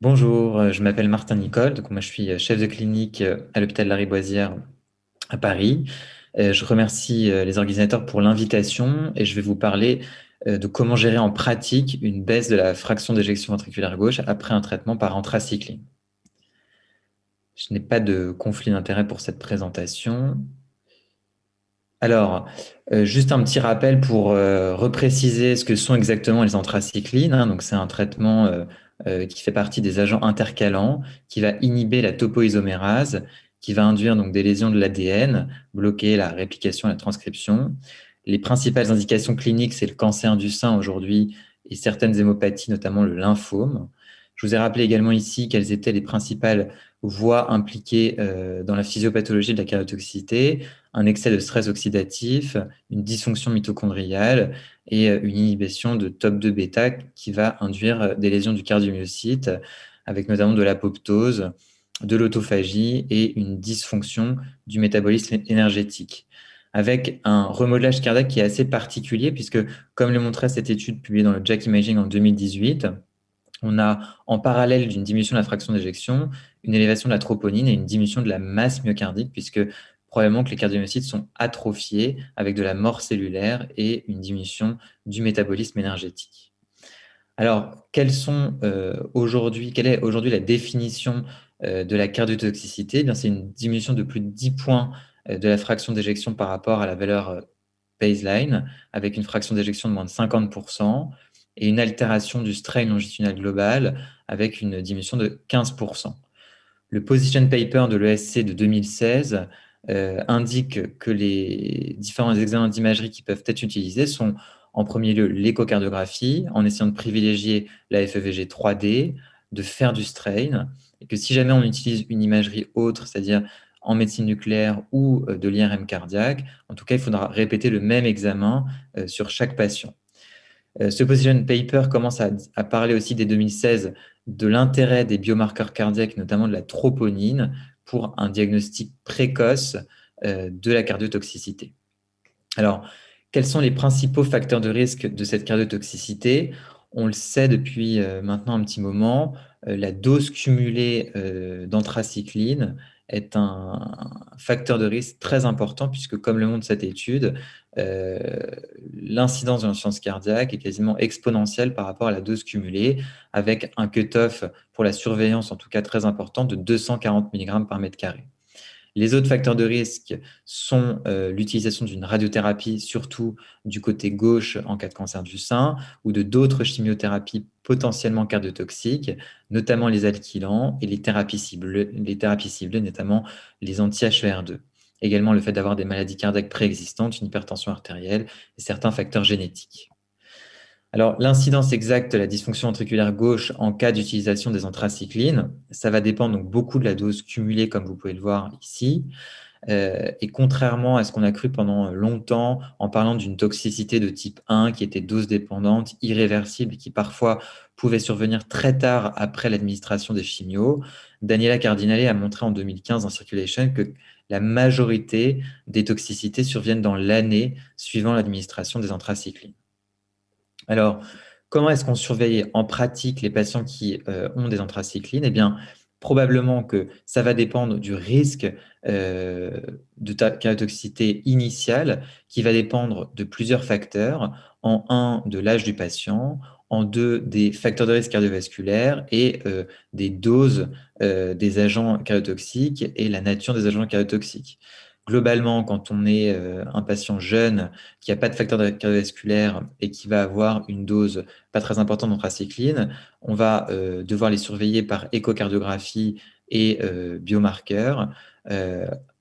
Bonjour, je m'appelle Martin Nicole, donc moi je suis chef de clinique à l'hôpital Lariboisière à Paris. Je remercie les organisateurs pour l'invitation et je vais vous parler de comment gérer en pratique une baisse de la fraction d'éjection ventriculaire gauche après un traitement par anthracycline. Je n'ai pas de conflit d'intérêt pour cette présentation. Alors, juste un petit rappel pour repréciser ce que sont exactement les anthracyclines, hein. Donc, c'est un traitement qui fait partie des agents intercalants, qui va inhiber la topoisomérase, qui va induire donc des lésions de l'ADN, bloquer la réplication et la transcription. Les principales indications cliniques, c'est le cancer du sein aujourd'hui et certaines hémopathies, notamment le lymphome. Je vous ai rappelé également ici quelles étaient les principales voies impliquées dans la physiopathologie de la cardiotoxicité: un excès de stress oxydatif, une dysfonction mitochondriale et une inhibition de TOP2 bêta qui va induire des lésions du cardiomyocyte, avec notamment de l'apoptose, de l'autophagie et une dysfonction du métabolisme énergétique, avec un remodelage cardiaque qui est assez particulier, puisque, comme le montrait cette étude publiée dans le JACC Imaging en 2018, on a, en parallèle d'une diminution de la fraction d'éjection, une élévation de la troponine et une diminution de la masse myocardique, puisque probablement que les cardiomyocytes sont atrophiés avec de la mort cellulaire et une diminution du métabolisme énergétique. Alors, quelle est aujourd'hui la définition de la cardiotoxicité? Eh bien, c'est une diminution de plus de 10 points de la fraction d'éjection par rapport à la valeur baseline, avec une fraction d'éjection de moins de 50% et une altération du strain longitudinal global avec une diminution de 15%. Le position paper de l'ESC de 2016 indique que les différents examens d'imagerie qui peuvent être utilisés sont, en premier lieu, l'échocardiographie, en essayant de privilégier la FEVG 3D, de faire du strain, et que si jamais on utilise une imagerie autre, c'est-à-dire en médecine nucléaire ou de l'IRM cardiaque, en tout cas, il faudra répéter le même examen sur chaque patient. Ce position paper commence à parler aussi dès 2016 de l'intérêt des biomarqueurs cardiaques, notamment de la troponine, pour un diagnostic précoce de la cardiotoxicité. Alors, quels sont les principaux facteurs de risque de cette cardiotoxicité? On le sait depuis maintenant un petit moment, la dose cumulée d'anthracycline est un facteur de risque très important, puisque, comme le montre cette étude, euh, l'incidence de l'insuffisance cardiaque est quasiment exponentielle par rapport à la dose cumulée, avec un cut-off pour la surveillance, en tout cas très important, de 240 mg par mètre carré. Les autres facteurs de risque sont l'utilisation d'une radiothérapie, surtout du côté gauche en cas de cancer du sein, ou de d'autres chimiothérapies potentiellement cardiotoxiques, notamment les alkylants et les thérapies ciblées, notamment les anti-HER2. Également le fait d'avoir des maladies cardiaques préexistantes, une hypertension artérielle et certains facteurs génétiques. Alors, l'incidence exacte de la dysfonction ventriculaire gauche en cas d'utilisation des anthracyclines, ça va dépendre donc beaucoup de la dose cumulée, comme vous pouvez le voir ici. Et contrairement à ce qu'on a cru pendant longtemps en parlant d'une toxicité de type 1 qui était dose dépendante, irréversible et qui parfois pouvait survenir très tard après l'administration des chimios, Daniela Cardinale a montré en 2015 dans Circulation que la majorité des toxicités surviennent dans l'année suivant l'administration des anthracyclines. Alors, comment est-ce qu'on surveille en pratique les patients qui ont des anthracyclines? Eh bien, probablement que ça va dépendre du risque de cardiotoxicité initiale, qui va dépendre de plusieurs facteurs. En un, de l'âge du patient; en deux, des facteurs de risque cardiovasculaires et des doses des agents cardiotoxiques et la nature des agents cardiotoxiques. Globalement, quand on est un patient jeune qui n'a pas de facteur cardiovasculaire et qui va avoir une dose pas très importante d'anthracycline, on va devoir les surveiller par échocardiographie et biomarqueurs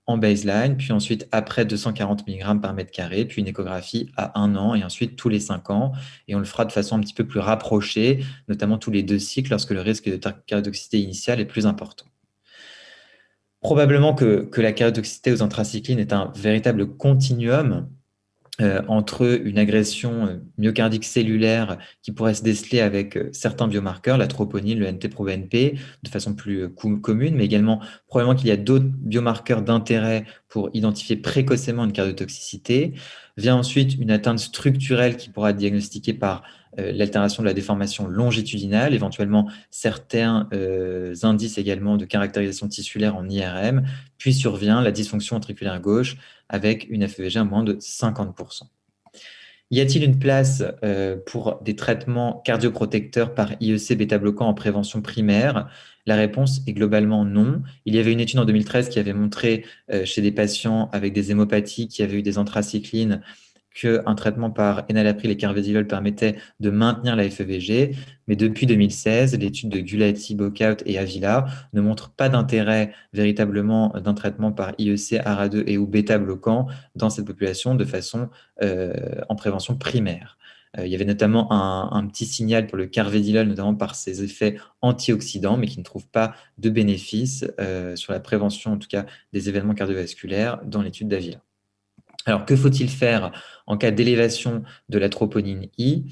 en baseline, puis ensuite après 240 mg par mètre carré, puis une échographie à 1 an et ensuite tous les 5 ans. Et on le fera de façon un petit peu plus rapprochée, notamment tous les 2 cycles lorsque le risque de cardiotoxicité initiale est plus important. Probablement que la cardiotoxicité aux anthracyclines est un véritable continuum entre une agression myocardique cellulaire qui pourrait se déceler avec certains biomarqueurs, la troponine, le NT-proBNP, de façon plus commune, mais également probablement qu'il y a d'autres biomarqueurs d'intérêt pour identifier précocement une cardiotoxicité. Vient ensuite une atteinte structurelle qui pourra être diagnostiquée par l'altération de la déformation longitudinale, éventuellement certains indices également de caractérisation tissulaire en IRM, puis survient la dysfonction ventriculaire gauche avec une FEVG à moins de 50%. Y a-t-il une place pour des traitements cardioprotecteurs par IEC bêta-bloquant en prévention primaire? La réponse est globalement non. Il y avait une étude en 2013 qui avait montré chez des patients avec des hémopathies qui avaient eu des anthracyclines qu'un traitement par enalapril et carvedilol permettait de maintenir la FEVG, mais depuis 2016, l'étude de Gulati, Bockhout et Avila ne montre pas d'intérêt véritablement d'un traitement par IEC, ARA2 et ou bêta-bloquant dans cette population de façon en prévention primaire. Il y avait notamment un petit signal pour le carvedilol, notamment par ses effets antioxydants, mais qui ne trouve pas de bénéfice sur la prévention, en tout cas, des événements cardiovasculaires dans l'étude d'Avila. Alors, que faut-il faire en cas d'élévation de la troponine I?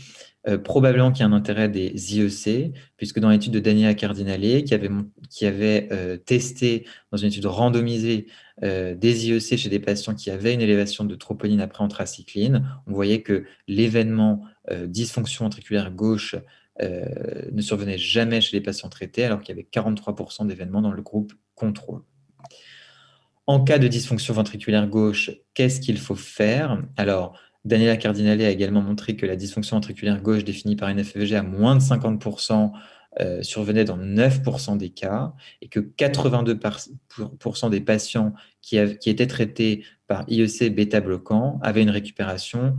Probablement qu'il y a un intérêt des IEC, puisque dans l'étude de Daniela Cardinale, qui avait testé dans une étude randomisée des IEC chez des patients qui avaient une élévation de troponine après anthracycline, on voyait que l'événement dysfonction ventriculaire gauche ne survenait jamais chez les patients traités, alors qu'il y avait 43% d'événements dans le groupe contrôle. En cas de dysfonction ventriculaire gauche, qu'est-ce qu'il faut faire? Alors, Daniela Cardinale a également montré que la dysfonction ventriculaire gauche définie par une FEVG à moins de 50% survenait dans 9% des cas et que 82% des patients qui étaient traités par IEC bêta-bloquant avaient une récupération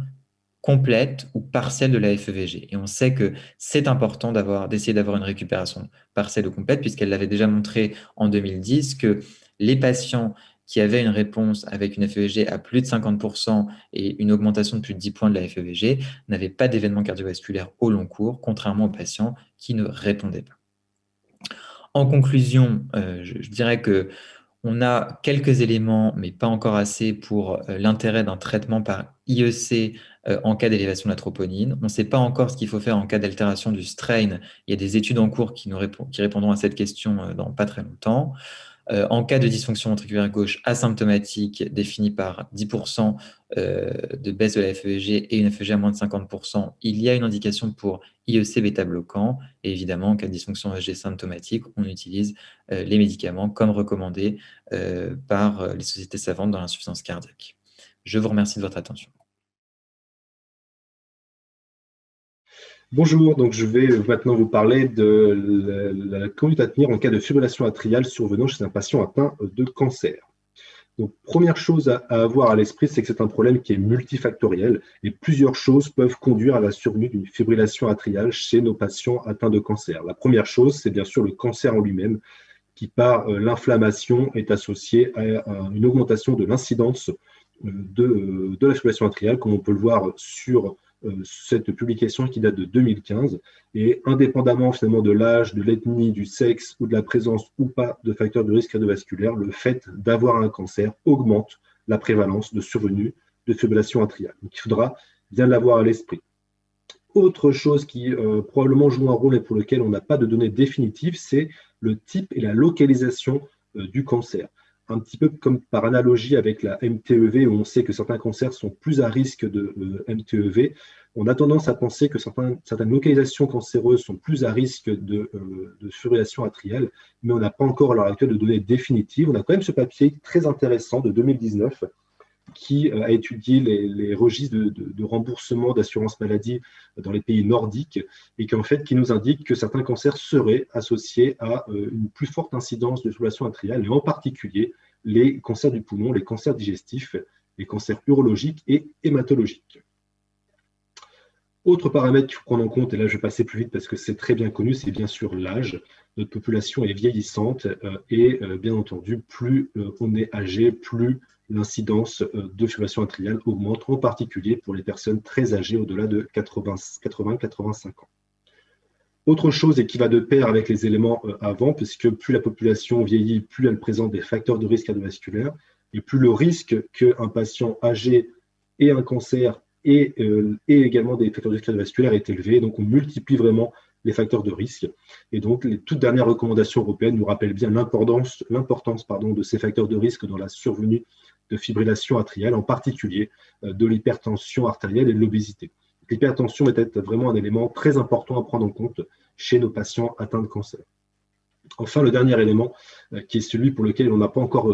complète ou partielle de la FEVG. Et on sait que c'est important d'essayer d'avoir une récupération partielle ou complète, puisqu'elle l'avait déjà montré en 2010 que les patients qui avaient une réponse avec une FEVG à plus de 50% et une augmentation de plus de 10 points de la FEVG n'avaient pas d'événement cardiovasculaire au long cours, contrairement aux patients qui ne répondaient pas. En conclusion, je dirais que on a quelques éléments, mais pas encore assez pour l'intérêt d'un traitement par IEC en cas d'élévation de la troponine. On ne sait pas encore ce qu'il faut faire en cas d'altération du strain. Il y a des études en cours qui répondront à cette question dans pas très longtemps. En cas de dysfonction ventriculaire gauche asymptomatique définie par 10% de baisse de la FEVG et une FEVG à moins de 50%, il y a une indication pour IEC bêta-bloquant. Et évidemment, en cas de dysfonction ESG symptomatique, on utilise les médicaments comme recommandé par les sociétés savantes dans l'insuffisance cardiaque. Je vous remercie de votre attention. Bonjour, donc je vais maintenant vous parler de la conduite à tenir en cas de fibrillation atriale survenant chez un patient atteint de cancer. Donc, première chose à avoir à l'esprit, c'est que c'est un problème qui est multifactoriel et plusieurs choses peuvent conduire à la survenue d'une fibrillation atriale chez nos patients atteints de cancer. La première chose, c'est bien sûr le cancer en lui-même, qui par l'inflammation est associé à une augmentation de l'incidence de la fibrillation atriale, comme on peut le voir sur cette publication qui date de 2015, et indépendamment finalement de l'âge, de l'ethnie, du sexe ou de la présence ou pas de facteurs de risque cardiovasculaire, le fait d'avoir un cancer augmente la prévalence de survenue de fibrillation atriale. Donc il faudra bien l'avoir à l'esprit. Autre chose qui probablement joue un rôle et pour lequel on n'a pas de données définitives, c'est le type et la localisation du cancer. Un petit peu comme par analogie avec la MTEV, où on sait que certains cancers sont plus à risque de MTEV, on a tendance à penser que certaines localisations cancéreuses sont plus à risque de fibrillation atriale, mais on n'a pas encore à l'heure actuelle de données définitives. On a quand même ce papier très intéressant de 2019 qui a étudié les registres de remboursement d'assurance maladie dans les pays nordiques et qui nous indique que certains cancers seraient associés à une plus forte incidence de fibrillation atriale, et en particulier les cancers du poumon, les cancers digestifs, les cancers urologiques et hématologiques. Autre paramètre qu'il faut prendre en compte, et là je vais passer plus vite parce que c'est très bien connu, c'est bien sûr l'âge. Notre population est vieillissante et bien entendu, plus on est âgé, plus l'incidence de fibrillation atriale augmente, en particulier pour les personnes très âgées, au-delà de 80-85 ans. Autre chose, et qui va de pair avec les éléments avant, puisque plus la population vieillit, plus elle présente des facteurs de risque cardiovasculaire, et plus le risque qu'un patient âgé ait un cancer et également des facteurs de risque cardiovasculaire est élevé. Donc on multiplie vraiment les facteurs de risque. Et donc les toutes dernières recommandations européennes nous rappellent bien l'importance de ces facteurs de risque dans la survenue de fibrillation atriale, en particulier de l'hypertension artérielle et de l'obésité. L'hypertension est être vraiment un élément très important à prendre en compte chez nos patients atteints de cancer. Enfin, le dernier élément, qui est celui pour lequel on n'a pas encore,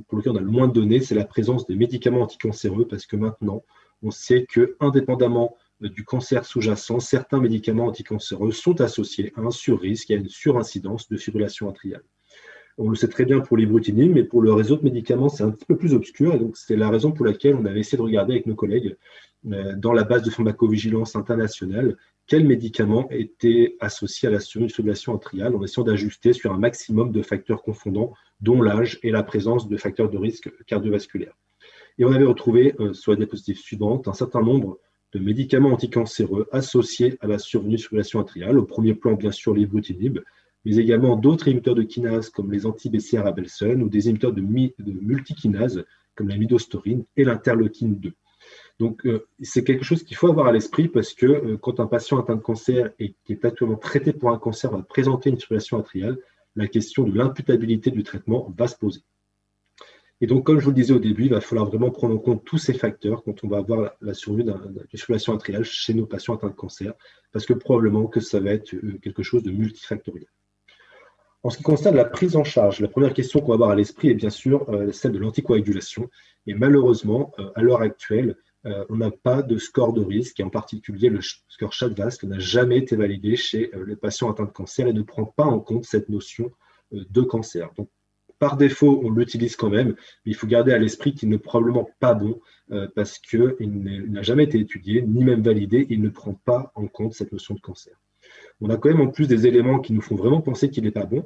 pour lequel on a le moins de données, c'est la présence des médicaments anticancéreux, parce que maintenant, on sait que, indépendamment du cancer sous-jacent, certains médicaments anticancéreux sont associés à un surrisque et à une surincidence de fibrillation atriale. On le sait très bien pour l'ibrutinib, mais pour le réseau de médicaments, c'est un petit peu plus obscur. Et donc, c'est la raison pour laquelle on avait essayé de regarder avec nos collègues dans la base de pharmacovigilance internationale quels médicaments étaient associés à la fibrillation atriale en essayant d'ajuster sur un maximum de facteurs confondants, dont l'âge et la présence de facteurs de risque cardiovasculaire. Et on avait retrouvé, sur la diapositive suivante, un certain nombre de médicaments anticancéreux associés à la survenue de fibrillation atriale. Au premier plan, bien sûr, l'ibrutinib, mais également d'autres inhibiteurs de kinase comme les anti-BCR-ABL ou des inhibiteurs de multikinase comme la midostaurin et l'interleukine 2. Donc, c'est quelque chose qu'il faut avoir à l'esprit parce que quand un patient atteint de cancer et qui est actuellement traité pour un cancer va présenter une fibrillation atriale, la question de l'imputabilité du traitement va se poser. Et donc, comme je vous le disais au début, il va falloir vraiment prendre en compte tous ces facteurs quand on va avoir la survenue d'une fibrillation atriale chez nos patients atteints de cancer, parce que probablement que ça va être quelque chose de multifactoriel. En ce qui concerne la prise en charge, la première question qu'on va avoir à l'esprit est bien sûr celle de l'anticoagulation. Et malheureusement, à l'heure actuelle, on n'a pas de score de risque, et en particulier le score CHA2DS2-VASc n'a jamais été validé chez les patients atteints de cancer et ne prend pas en compte cette notion de cancer. Donc, par défaut, on l'utilise quand même, mais il faut garder à l'esprit qu'il n'est probablement pas bon parce qu'il n'a jamais été étudié, ni même validé, et il ne prend pas en compte cette notion de cancer. On a quand même en plus des éléments qui nous font vraiment penser qu'il n'est pas bon.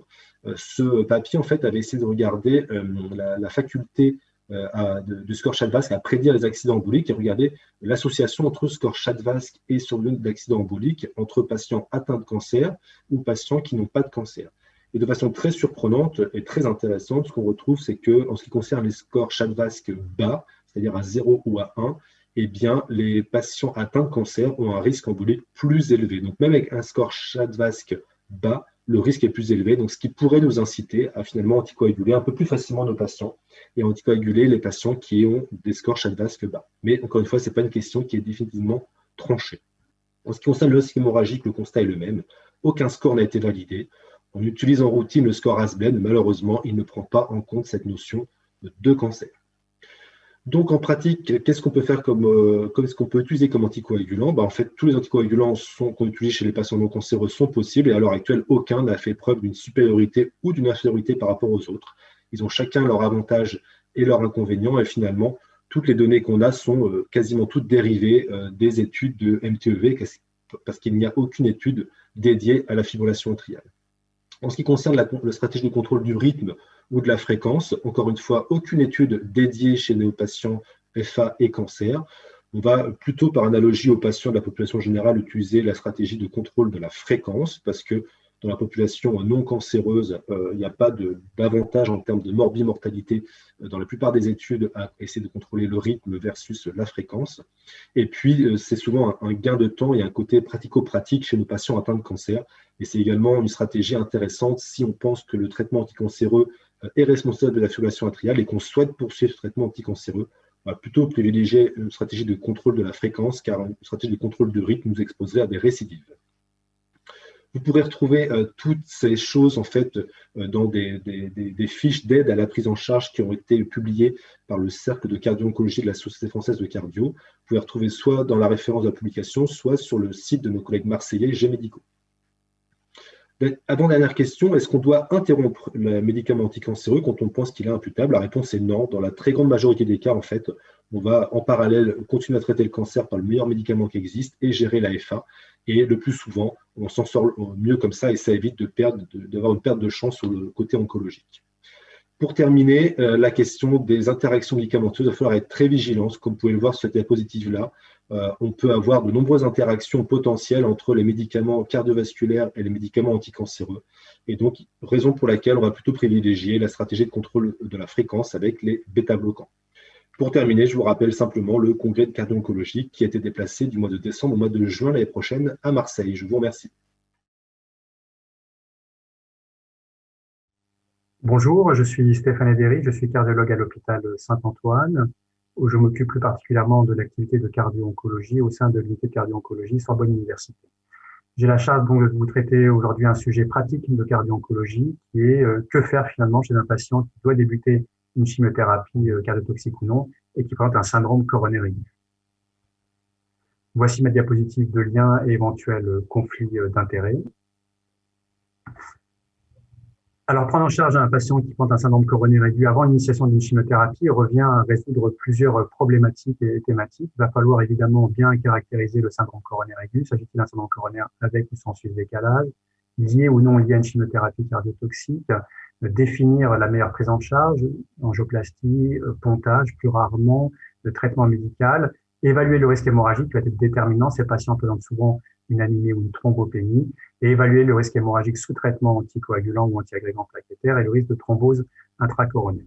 Ce papier, en fait, avait essayé de regarder la faculté du score CHA2DS2-VASc à prédire les accidents emboliques et regarder l'association entre score CHA2DS2-VASc et survenue d'accidents emboliques entre patients atteints de cancer ou patients qui n'ont pas de cancer. Et de façon très surprenante et très intéressante, ce qu'on retrouve, c'est qu'en ce qui concerne les scores CHA2DS2-VASc bas, c'est-à-dire à 0 ou à 1, eh bien, les patients atteints de cancer ont un risque embolique plus élevé. Donc, même avec un score CHA2DS2-VASc bas, le risque est plus élevé. Donc, ce qui pourrait nous inciter à finalement anticoaguler un peu plus facilement nos patients et anticoaguler les patients qui ont des scores CHA2DS2-VASc bas. Mais encore une fois, ce n'est pas une question qui est définitivement tranchée. En ce qui concerne le risque hémorragique, le constat est le même. Aucun score n'a été validé. On utilise en routine le score ASBLED. Malheureusement, il ne prend pas en compte cette notion de cancer. Donc, en pratique, qu'est-ce qu'on peut faire est-ce qu'on peut utiliser comme anticoagulant? En fait, tous les anticoagulants qu'on utilise chez les patients non cancéreux sont possibles et à l'heure actuelle, aucun n'a fait preuve d'une supériorité ou d'une infériorité par rapport aux autres. Ils ont chacun leurs avantages et leurs inconvénients et finalement, toutes les données qu'on a sont quasiment toutes dérivées des études de MTEV parce qu'il n'y a aucune étude dédiée à la fibrillation atriale. En ce qui concerne la stratégie de contrôle du rythme ou de la fréquence, encore une fois, aucune étude dédiée chez nos patients FA et cancer. On va plutôt, par analogie aux patients de la population générale, utiliser la stratégie de contrôle de la fréquence parce que dans la population non cancéreuse, il n'y a pas d'avantage en termes de morbimortalité dans la plupart des études à essayer de contrôler le rythme versus la fréquence. Et puis, c'est souvent un gain de temps et un côté pratico-pratique chez nos patients atteints de cancer. Et c'est également une stratégie intéressante si on pense que le traitement anticancéreux est responsable de la fibrillation atriale et qu'on souhaite poursuivre ce traitement anticancéreux. On va plutôt privilégier une stratégie de contrôle de la fréquence car une stratégie de contrôle du rythme nous exposerait à des récidives. Vous pourrez retrouver toutes ces choses en fait dans des fiches d'aide à la prise en charge qui ont été publiées par le Cercle de cardio-oncologie de la Société française de cardio. Vous pouvez retrouver soit dans la référence de la publication, soit sur le site de nos collègues marseillais G-Médicaux. Avant-dernière question, est-ce qu'on doit interrompre le médicament anticancéreux quand on pense qu'il est imputable? La réponse est non. Dans la très grande majorité des cas, en fait, on va en parallèle continuer à traiter le cancer par le meilleur médicament qui existe et gérer la FA. Et le plus souvent, on s'en sort mieux comme ça et ça évite d'avoir une perte de chance sur le côté oncologique. Pour terminer, la question des interactions médicamenteuses, il va falloir être très vigilant. Comme vous pouvez le voir sur cette diapositive-là, on peut avoir de nombreuses interactions potentielles entre les médicaments cardiovasculaires et les médicaments anticancéreux. Et donc, raison pour laquelle on va plutôt privilégier la stratégie de contrôle de la fréquence avec les bêta-bloquants. Pour terminer, je vous rappelle simplement le congrès de cardio-oncologie qui a été déplacé du mois de décembre au mois de juin l'année prochaine à Marseille. Je vous remercie. Bonjour, je suis Stéphane Edéry, je suis cardiologue à l'hôpital Saint-Antoine. je m'occupe plus particulièrement de l'activité de cardio-oncologie au sein de l'unité de cardio-oncologie Sorbonne Université. J'ai la charge donc de vous traiter aujourd'hui un sujet pratique de cardio-oncologie qui est que faire finalement chez un patient qui doit débuter une chimiothérapie cardiotoxique ou non et qui présente un syndrome coronaire aigu. Voici ma diapositive de lien et éventuel conflit d'intérêts. Alors, prendre en charge un patient qui porte un syndrome coronaire aigu avant l'initiation d'une chimiothérapie revient à résoudre plusieurs problématiques et thématiques. Il va falloir évidemment bien caractériser le syndrome coronaire aigu. S'agit-il d'un syndrome coronaire avec ou sans suivi décalage, lié ou non lié à une chimiothérapie cardiotoxique, définir la meilleure prise en charge, angioplastie, pontage, plus rarement, le traitement médical, évaluer le risque hémorragique qui va être déterminant. Ces patients présentent souvent une anémie ou une thrombopénie, et évaluer le risque hémorragique sous traitement anticoagulant ou antiagrégant plaquettaire et le risque de thrombose intracoronaire.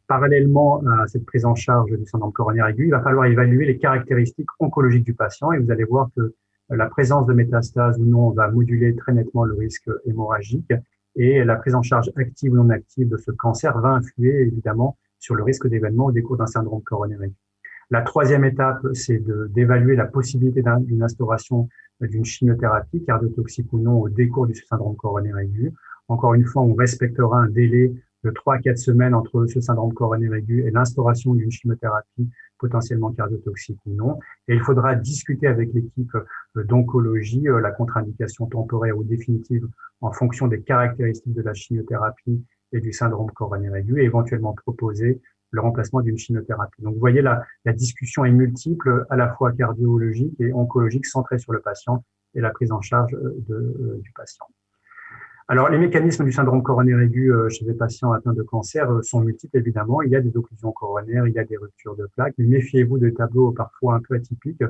Parallèlement à cette prise en charge du syndrome coronaire aigu, il va falloir évaluer les caractéristiques oncologiques du patient et vous allez voir que la présence de métastases ou non va moduler très nettement le risque hémorragique et la prise en charge active ou non active de ce cancer va influer évidemment sur le risque d'événement au décours d'un syndrome coronaire aigu. La troisième étape, c'est d'évaluer la possibilité d'une instauration d'une chimiothérapie, cardiotoxique ou non, au décours du syndrome coronaire aigu. Encore une fois, on respectera un délai de 3 à 4 semaines entre ce syndrome coronaire aigu et l'instauration d'une chimiothérapie potentiellement cardiotoxique ou non. Et il faudra discuter avec l'équipe d'oncologie la contre-indication temporaire ou définitive en fonction des caractéristiques de la chimiothérapie et du syndrome coronaire aigu et éventuellement proposer le remplacement d'une chimiothérapie. Donc, vous voyez, la discussion est multiple, à la fois cardiologique et oncologique, centrée sur le patient et la prise en charge du patient. Alors, les mécanismes du syndrome coronaire aigu chez les patients atteints de cancer sont multiples, évidemment. Il y a des occlusions coronaires, il y a des ruptures de plaques, mais méfiez-vous de tableaux parfois un peu atypiques.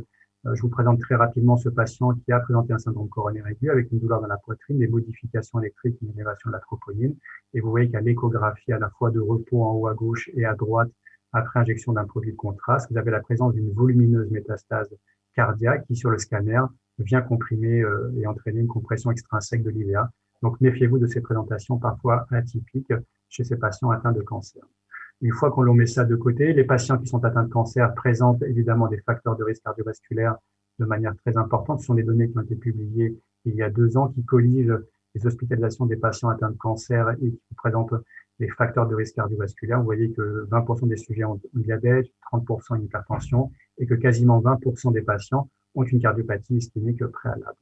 Je vous présente très rapidement ce patient qui a présenté un syndrome coronaire aigu avec une douleur dans la poitrine, des modifications électriques, une élévation de la troponine. Et vous voyez qu'à l'échographie, à la fois de repos en haut à gauche et à droite, après injection d'un produit de contraste, vous avez la présence d'une volumineuse métastase cardiaque qui, sur le scanner, vient comprimer et entraîner une compression extrinsèque de l'IVA. Donc, méfiez-vous de ces présentations parfois atypiques chez ces patients atteints de cancer. Une fois qu'on met ça de côté, les patients qui sont atteints de cancer présentent évidemment des facteurs de risque cardiovasculaire de manière très importante. Ce sont des données qui ont été publiées il y a 2 ans qui colligent les hospitalisations des patients atteints de cancer et qui présentent des facteurs de risque cardiovasculaire. Vous voyez que 20% des sujets ont un diabète, 30% une hypertension et que quasiment 20% des patients ont une cardiopathie ischémique préalable.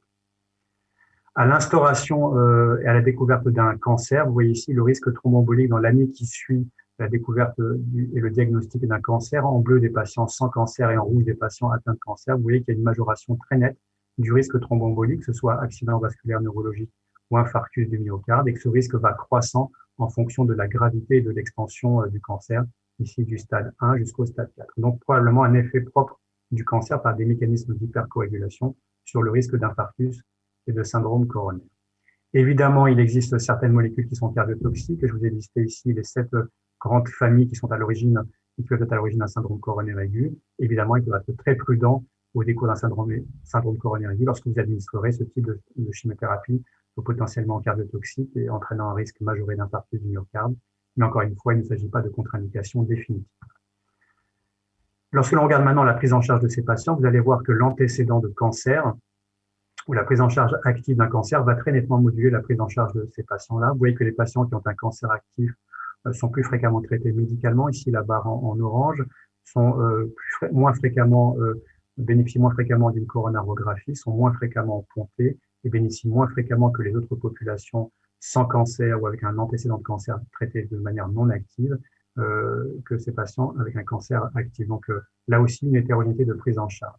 À l'instauration et à la découverte d'un cancer, vous voyez ici le risque thromboembolique dans l'année qui suit la découverte et le diagnostic d'un cancer. En bleu, des patients sans cancer et en rouge, des patients atteints de cancer. Vous voyez qu'il y a une majoration très nette du risque thromboembolique, que ce soit accident vasculaire neurologique ou infarctus du myocarde, et que ce risque va croissant en fonction de la gravité et de l'extension du cancer, ici du stade 1 jusqu'au stade 4. Donc, probablement un effet propre du cancer par des mécanismes d'hypercoagulation sur le risque d'infarctus et de syndrome coronaire. Évidemment, il existe certaines molécules qui sont cardiotoxiques. Je vous ai listé ici les 7 grandes familles qui sont à l'origine, qui peuvent être à l'origine d'un syndrome coronaire aigu. Évidemment, il faudra être très prudent au décours d'un syndrome coronaire aigu lorsque vous administrerez ce type de chimiothérapie potentiellement cardiotoxique et entraînant un risque majoré d'infarctus du myocarde. Mais encore une fois, il ne s'agit pas de contre-indication définitive. Lorsque l'on regarde maintenant la prise en charge de ces patients, vous allez voir que l'antécédent de cancer ou la prise en charge active d'un cancer va très nettement moduler la prise en charge de ces patients-là. Vous voyez que les patients qui ont un cancer actif sont plus fréquemment traités médicalement. Ici, la barre en orange, sont bénéficient moins fréquemment d'une coronarographie, sont moins fréquemment pontés et bénéficient moins fréquemment que les autres populations sans cancer ou avec un antécédent de cancer traité de manière non active que ces patients avec un cancer actif. Donc là aussi, une hétérogénéité de prise en charge.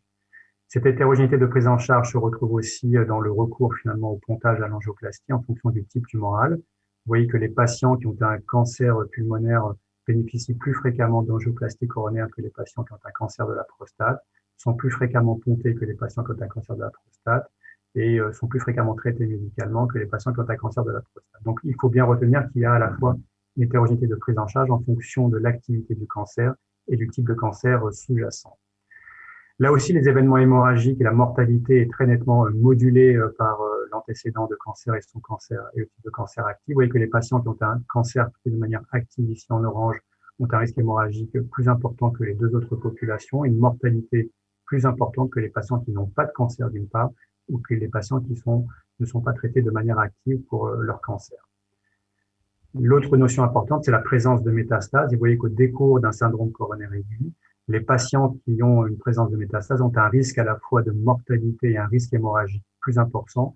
Cette hétérogénéité de prise en charge se retrouve aussi dans le recours finalement au pontage à l'angioplastie en fonction du type tumoral. Vous voyez que les patients qui ont un cancer pulmonaire bénéficient plus fréquemment d'angioplastie coronaire que les patients qui ont un cancer de la prostate, sont plus fréquemment pontés que les patients qui ont un cancer de la prostate et sont plus fréquemment traités médicalement que les patients qui ont un cancer de la prostate. Donc, il faut bien retenir qu'il y a à la fois une hétérogénéité de prise en charge en fonction de l'activité du cancer et du type de cancer sous-jacent. Là aussi, les événements hémorragiques et la mortalité est très nettement modulée par l'antécédent de cancer et son cancer et le type de cancer actif. Vous voyez que les patients qui ont un cancer de manière active ici en orange ont un risque hémorragique plus important que les deux autres populations, une mortalité plus importante que les patients qui n'ont pas de cancer d'une part, ou que les patients qui ne sont pas traités de manière active pour leur cancer. L'autre notion importante, c'est la présence de métastases. Vous voyez qu'au décours d'un syndrome coronaire aigu, les patients qui ont une présence de métastases ont un risque à la fois de mortalité et un risque hémorragique plus important,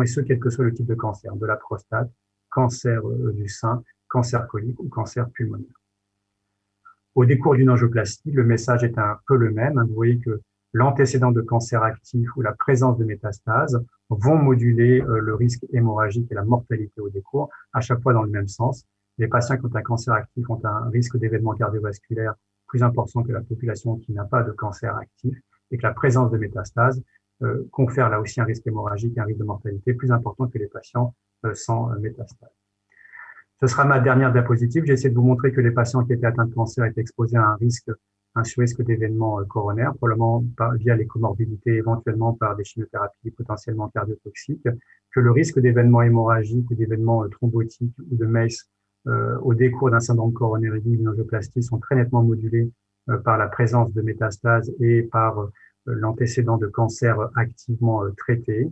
et ce, quel que soit le type de cancer, de la prostate, cancer du sein, cancer colique ou cancer pulmonaire. Au décours d'une angioplastie, le message est un peu le même. Vous voyez que l'antécédent de cancer actif ou la présence de métastases vont moduler le risque hémorragique et la mortalité au décours, à chaque fois dans le même sens. Les patients qui ont un cancer actif ont un risque d'événement cardiovasculaire plus important que la population qui n'a pas de cancer actif, et que la présence de métastases confère là aussi un risque hémorragique et un risque de mortalité plus important que les patients sans métastases. Ce sera ma dernière diapositive. J'ai essayé de vous montrer que les patients qui étaient atteints de cancer étaient exposés à un surrisque d'événements coronaires, probablement via les comorbidités, éventuellement par des chimiothérapies potentiellement cardiotoxiques, que le risque d'événements hémorragiques ou d'événements thrombotiques ou de MACE au décours d'un syndrome coronaire aigu, d'une angioplastie, sont très nettement modulés par la présence de métastases et par l'antécédent de cancer activement traité.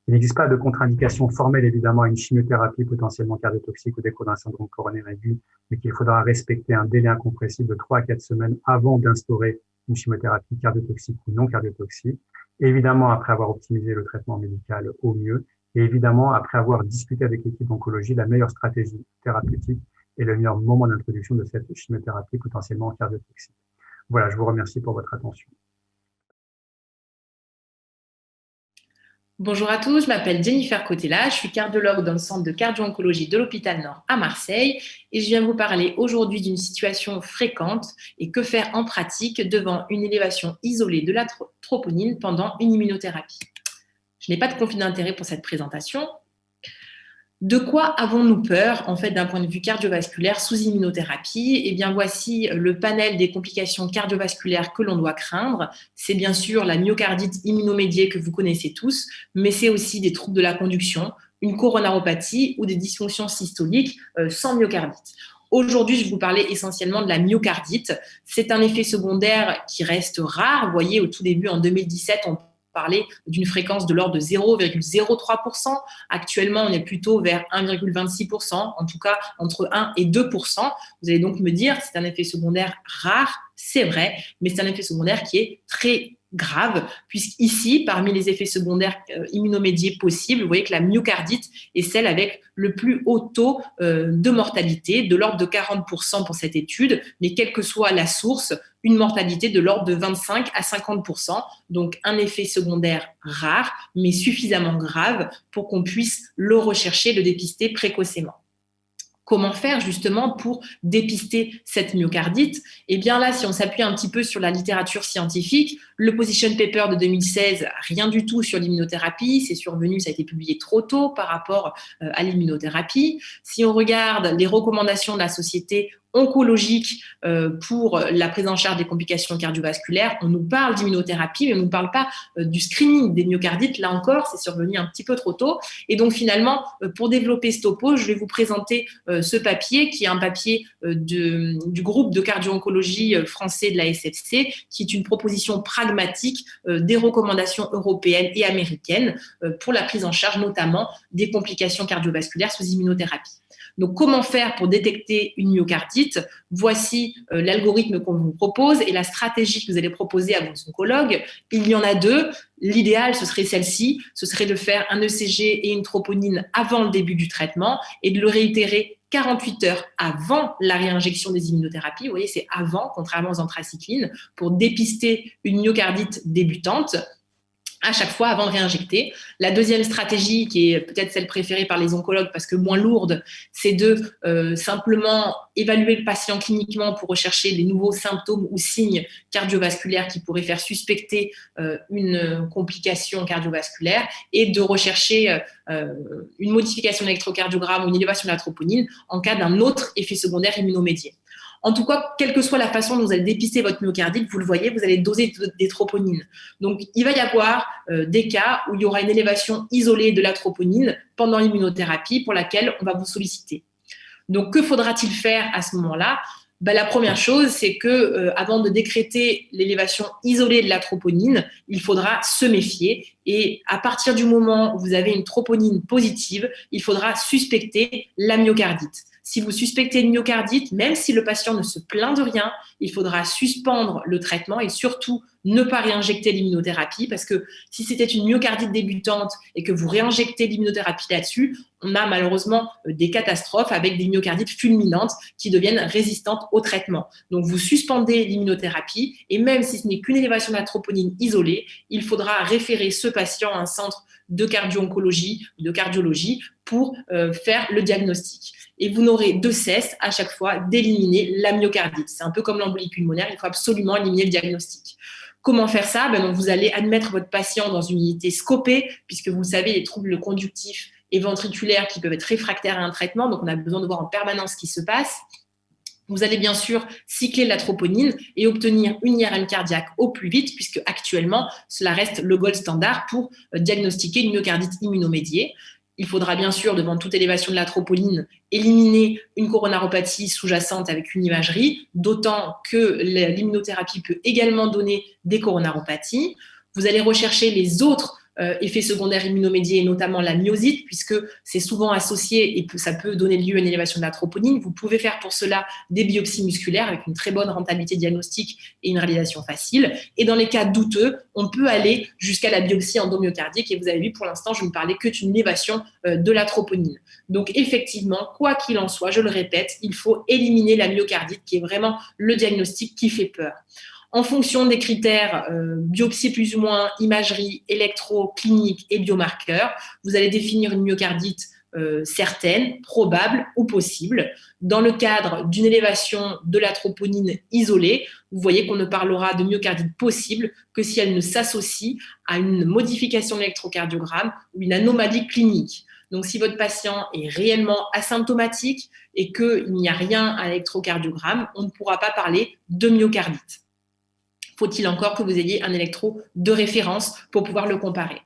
Il n'existe pas de contre-indication formelle, évidemment, à une chimiothérapie potentiellement cardiotoxique au décours d'un syndrome coronaire aigu, mais qu'il faudra respecter un délai incompressible de 3 à 4 semaines avant d'instaurer une chimiothérapie cardiotoxique ou non cardiotoxique. Et évidemment, après avoir optimisé le traitement médical au mieux, et évidemment, après avoir discuté avec l'équipe d'oncologie la meilleure stratégie thérapeutique et le meilleur moment d'introduction de cette chimiothérapie potentiellement cardiotoxique. Voilà, je vous remercie pour votre attention. Bonjour à tous, je m'appelle Jennifer Cotella, je suis cardiologue dans le centre de cardio-oncologie de l'hôpital Nord à Marseille et je viens vous parler aujourd'hui d'une situation fréquente et que faire en pratique devant une élévation isolée de la troponine pendant une immunothérapie. Je n'ai pas de conflit d'intérêt pour cette présentation. De quoi avons-nous peur, en fait, d'un point de vue cardiovasculaire sous immunothérapie? Eh bien, voici le panel des complications cardiovasculaires que l'on doit craindre. C'est bien sûr la myocardite immunomédiée que vous connaissez tous, mais c'est aussi des troubles de la conduction, une coronaropathie ou des dysfonctions systoliques sans myocardite. Aujourd'hui, je vais vous parler essentiellement de la myocardite. C'est un effet secondaire qui reste rare. Vous voyez, au tout début, en 2017, on parler d'une fréquence de l'ordre de 0,03%. Actuellement, on est plutôt vers 1,26%, en tout cas entre 1 et 2%. Vous allez donc me dire, c'est un effet secondaire rare, c'est vrai, mais c'est un effet secondaire qui est très grave, puisqu'ici, parmi les effets secondaires immunomédiés possibles, vous voyez que la myocardite est celle avec le plus haut taux de mortalité, de l'ordre de 40% pour cette étude, mais quelle que soit la source, une mortalité de l'ordre de 25 à 50%, donc un effet secondaire rare, mais suffisamment grave pour qu'on puisse le rechercher, le dépister précocement. Comment faire justement pour dépister cette myocardite? Eh bien là, si on s'appuie un petit peu sur la littérature scientifique, le position paper de 2016, rien du tout sur l'immunothérapie, c'est survenu, ça a été publié trop tôt par rapport à l'immunothérapie. Si on regarde les recommandations de la société oncologique pour la prise en charge des complications cardiovasculaires, on nous parle d'immunothérapie, mais on ne nous parle pas du screening des myocardites. Là encore, c'est survenu un petit peu trop tôt. Et donc finalement, pour développer ce topo, je vais vous présenter ce papier qui est un papier du groupe de cardio-oncologie français de la SFC, qui est une proposition pragmatique des recommandations européennes et américaines pour la prise en charge notamment des complications cardiovasculaires sous immunothérapie. Donc, comment faire pour détecter une myocardite? Voici l'algorithme qu'on vous propose et la stratégie que vous allez proposer à vos oncologues. Il y en a deux. L'idéal, ce serait celle-ci. Ce serait de faire un ECG et une troponine avant le début du traitement et de le réitérer 48 heures avant la réinjection des immunothérapies. Vous voyez, c'est avant, contrairement aux anthracyclines, pour dépister une myocardite débutante à chaque fois avant de réinjecter. La deuxième stratégie, qui est peut-être celle préférée par les oncologues parce que moins lourde, c'est de simplement évaluer le patient cliniquement pour rechercher les nouveaux symptômes ou signes cardiovasculaires qui pourraient faire suspecter une complication cardiovasculaire et de rechercher une modification de l'électrocardiogramme ou une élévation de la troponine en cas d'un autre effet secondaire immunomédié. En tout cas, quelle que soit la façon dont vous allez dépister votre myocardite, vous le voyez, vous allez doser des troponines. Donc, il va y avoir des cas où il y aura une élévation isolée de la troponine pendant l'immunothérapie pour laquelle on va vous solliciter. Donc, que faudra-t-il faire à ce moment-là? La première chose, c'est que avant de décréter l'élévation isolée de la troponine, il faudra se méfier. Et à partir du moment où vous avez une troponine positive, il faudra suspecter la myocardite. Si vous suspectez une myocardite, même si le patient ne se plaint de rien, il faudra suspendre le traitement et surtout ne pas réinjecter l'immunothérapie, parce que si c'était une myocardite débutante et que vous réinjectez l'immunothérapie là-dessus, on a malheureusement des catastrophes avec des myocardites fulminantes qui deviennent résistantes au traitement. Donc vous suspendez l'immunothérapie et même si ce n'est qu'une élévation de la troponine isolée, il faudra référer ce patient à un centre de cardio-oncologie, de cardiologie pour faire le diagnostic. Et vous n'aurez de cesse à chaque fois d'éliminer la myocardite. C'est un peu comme l'embolie pulmonaire, il faut absolument éliminer le diagnostic. Comment faire ça? Donc vous allez admettre votre patient dans une unité scopée, puisque vous savez, les troubles conductifs et ventriculaires qui peuvent être réfractaires à un traitement, donc on a besoin de voir en permanence ce qui se passe. Vous allez bien sûr cycler la troponine et obtenir une IRM cardiaque au plus vite, puisque actuellement, cela reste le gold standard pour diagnostiquer une myocardite immunomédiée. Il faudra bien sûr, devant toute élévation de la troponine, éliminer une coronaropathie sous-jacente avec une imagerie, d'autant que l'immunothérapie peut également donner des coronaropathies. Vous allez rechercher les autres effets secondaires immunomédiés, notamment la myosite, puisque c'est souvent associé et ça peut donner lieu à une élévation de la troponine. Vous pouvez faire pour cela des biopsies musculaires avec une très bonne rentabilité diagnostique et une réalisation facile. Et dans les cas douteux, on peut aller jusqu'à la biopsie endomyocardique. Et vous avez vu, pour l'instant, je ne parlais que d'une élévation de la troponine. Donc effectivement, quoi qu'il en soit, je le répète, il faut éliminer la myocardite, qui est vraiment le diagnostic qui fait peur. En fonction des critères biopsie plus ou moins, imagerie, électro, clinique et biomarqueurs, vous allez définir une myocardite certaine, probable ou possible. Dans le cadre d'une élévation de la troponine isolée, vous voyez qu'on ne parlera de myocardite possible que si elle ne s'associe à une modification de l'électrocardiogramme ou une anomalie clinique. Donc, si votre patient est réellement asymptomatique et qu'il n'y a rien à l'électrocardiogramme, on ne pourra pas parler de myocardite. Faut-il encore que vous ayez un électro de référence pour pouvoir le comparer.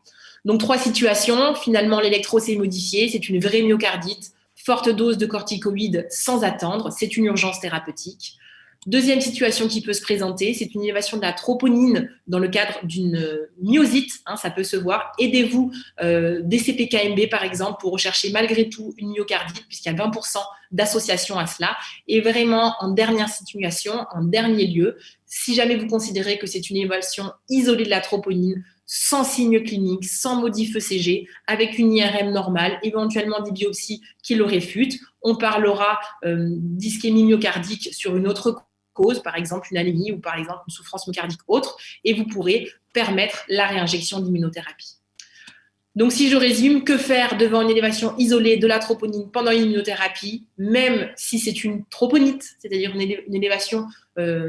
Donc, 3 situations. Finalement, l'électro s'est modifié. C'est une vraie myocardite, forte dose de corticoïdes sans attendre. C'est une urgence thérapeutique. Deuxième situation qui peut se présenter, c'est une élévation de la troponine dans le cadre d'une myosite, ça peut se voir. Aidez-vous des CPKMB par exemple pour rechercher malgré tout une myocardite puisqu'il y a 20% d'association à cela. Et vraiment en dernière situation, en dernier lieu, si jamais vous considérez que c'est une élévation isolée de la troponine, sans signe clinique, sans modif ECG, avec une IRM normale, éventuellement des biopsies qui le réfutent, on parlera d'ischémie myocardique sur une autre cause, par exemple une anémie ou par exemple une souffrance myocardique autre, et vous pourrez permettre la réinjection d'immunothérapie. Donc, si je résume, que faire devant une élévation isolée de la troponine pendant une immunothérapie, même si c'est une troponite, c'est-à-dire une élévation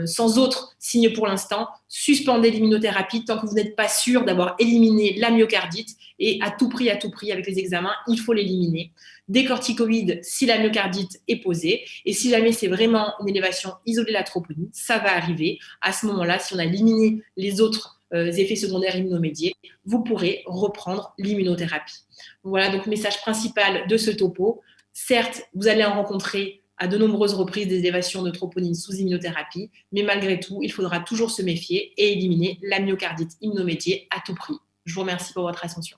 sans autre signe pour l'instant, suspendez l'immunothérapie tant que vous n'êtes pas sûr d'avoir éliminé la myocardite et à tout prix, avec les examens, il faut l'éliminer. Des corticoïdes si la myocardite est posée et si jamais c'est vraiment une élévation isolée de la troponine, ça va arriver. À ce moment-là, si on a éliminé les autres effets secondaires immunomédiés, vous pourrez reprendre l'immunothérapie. Voilà donc le message principal de ce topo. Certes, vous allez en rencontrer à de nombreuses reprises des élévations de troponine sous immunothérapie, mais malgré tout, il faudra toujours se méfier et éliminer la myocardite immunomédiée à tout prix. Je vous remercie pour votre attention.